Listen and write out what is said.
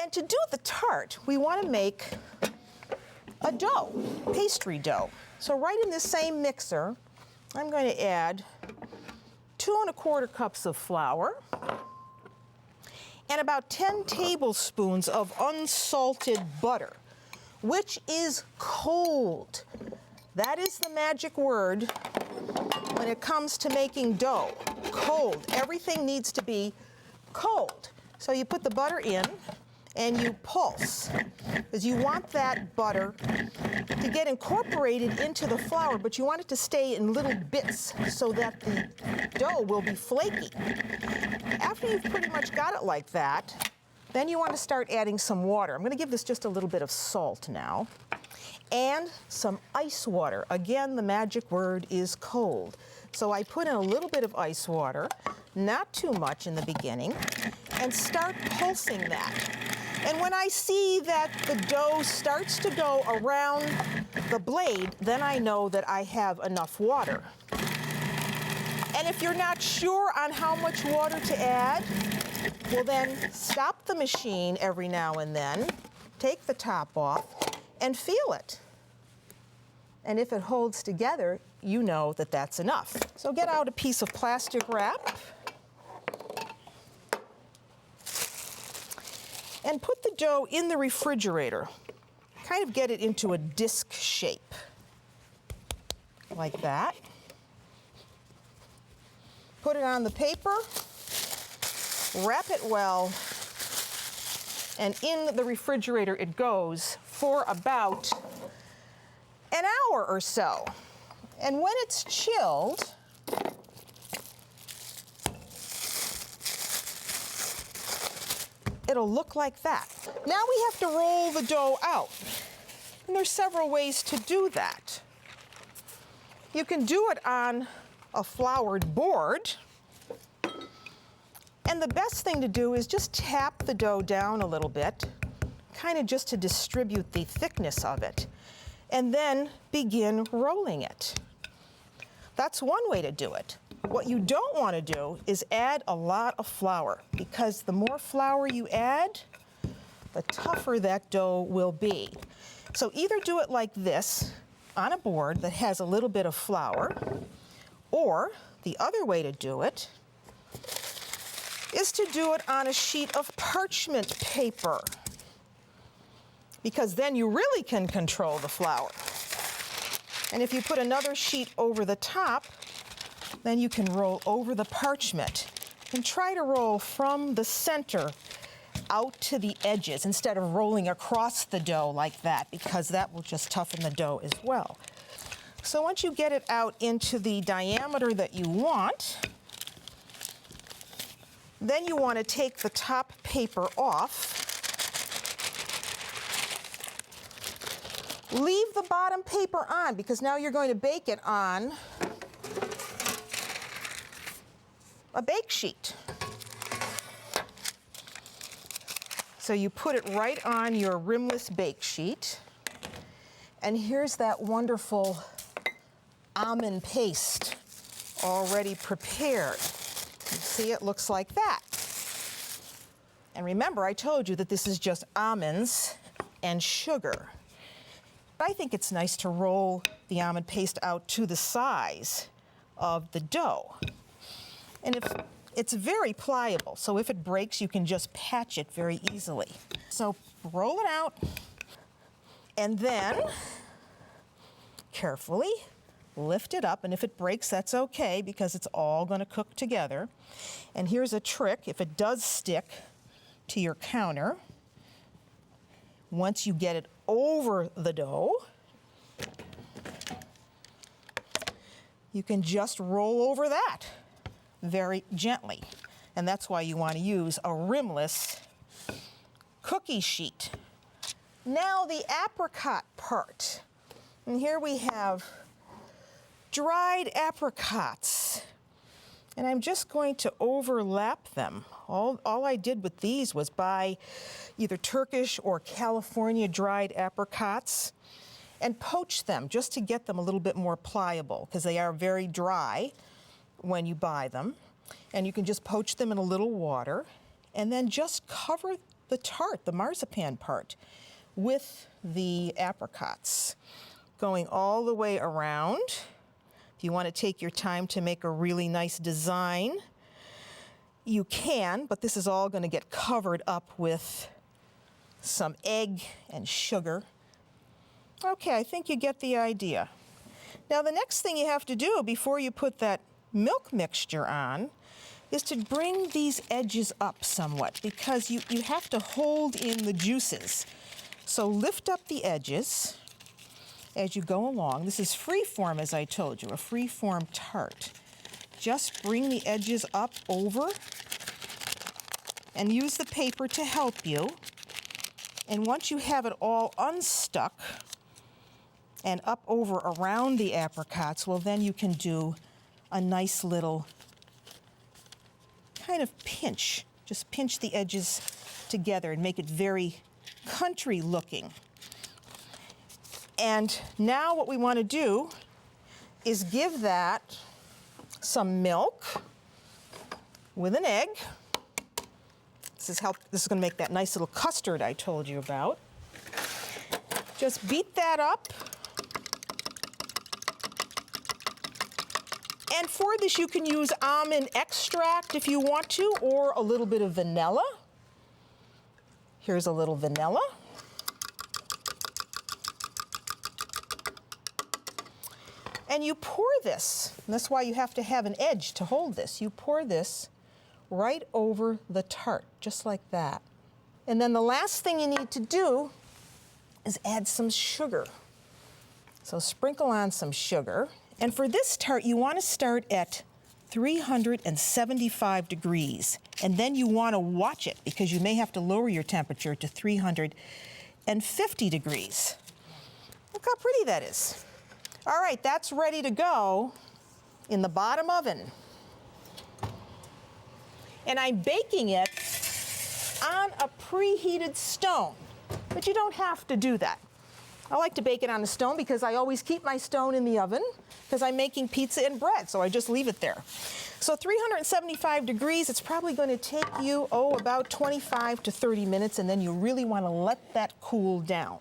And to do the tart, we want to make a dough, pastry dough. So right in this same mixer, I'm going to add 2 1/4 cups of flour and about 10 tablespoons of unsalted butter, which is cold. That is the magic word when it comes to making dough, cold. Everything needs to be cold. So you put the butter in and you pulse, because you want that butter to get incorporated into the flour, but you want it to stay in little bits so that the dough will be flaky. After you've pretty much got it like that, then you want to start adding some water. I'm going to give this just a little bit of salt now, and some ice water. Again, the magic word is cold. So I put in a little bit of ice water, not too much in the beginning, and start pulsing that. And when I see that the dough starts to go around the blade, then I know that I have enough water. And if you're not sure on how much water to add, well then stop the machine every now and then, take the top off, and feel it. And if it holds together, you know that that's enough. So get out a piece of plastic wrap and put the dough in the refrigerator. Kind of get it into a disc shape, like that. Put it on the paper, wrap it well, and in the refrigerator it goes for about an hour or so. And when it's chilled, it'll look like that. Now we have to roll the dough out. And there's several ways to do that. You can do it on a floured board. And the best thing to do is just tap the dough down a little bit, kind of just to distribute the thickness of it, and then begin rolling it. That's one way to do it. What you don't want to do is add a lot of flour, because the more flour you add, the tougher that dough will be. So either do it like this on a board that has a little bit of flour, or the other way to do it is to do it on a sheet of parchment paper, because then you really can control the flour. And if you put another sheet over the top, then you can roll over the parchment and try to roll from the center out to the edges instead of rolling across the dough like that, because that will just toughen the dough as well. So once you get it out into the diameter that you want, then you want to take the top paper off. Leave the bottom paper on, because now you're going to bake it on a bake sheet. So you put it right on your rimless bake sheet, and here's that wonderful almond paste already prepared. You see, it looks like that. And remember, I told you that this is just almonds and sugar. But I think it's nice to roll the almond paste out to the size of the dough. And if it's very pliable, so if it breaks, you can just patch it very easily. So roll it out, and then carefully lift it up. And if it breaks, that's okay, because it's all going to cook together. And here's a trick: if it does stick to your counter, once you get it over the dough, you can just roll over that very gently. And that's why you want to use a rimless cookie sheet. Now the apricot part. And here we have dried apricots. And I'm just going to overlap them. All I did with these was buy either Turkish or California dried apricots and poach them just to get them a little bit more pliable, because they are very dry when you buy them. And you can just poach them in a little water and then just cover the tart, the marzipan part, with the apricots, going all the way around. If you want to take your time to make a really nice design, you can, but this is all going to get covered up with some egg and sugar. Okay, I think you get the idea. Now the next thing you have to do before you put that milk mixture on is to bring these edges up somewhat, because you have to hold in the juices. So lift up the edges as you go along. This is free-form, as I told you, a free-form tart. Just bring the edges up over and use the paper to help you. And once you have it all unstuck and up over around the apricots, well, then you can do a nice little kind of pinch. Just pinch the edges together and make it very country looking. And now what we want to do is give that some milk with an egg. This is going to make that nice little custard I told you about. Just beat that up. And for this, you can use almond extract if you want to, or a little bit of vanilla. Here's a little vanilla. And you pour this, and that's why you have to have an edge to hold this. You pour this right over the tart, just like that. And then the last thing you need to do is add some sugar. So sprinkle on some sugar. And for this tart, you want to start at 375 degrees. And then you want to watch it, because you may have to lower your temperature to 350 degrees. Look how pretty that is. All right, that's ready to go in the bottom oven. And I'm baking it on a preheated stone, but you don't have to do that. I like to bake it on a stone because I always keep my stone in the oven because I'm making pizza and bread, so I just leave it there. So 375 degrees, it's probably going to take you, about 25 to 30 minutes, and then you really want to let that cool down.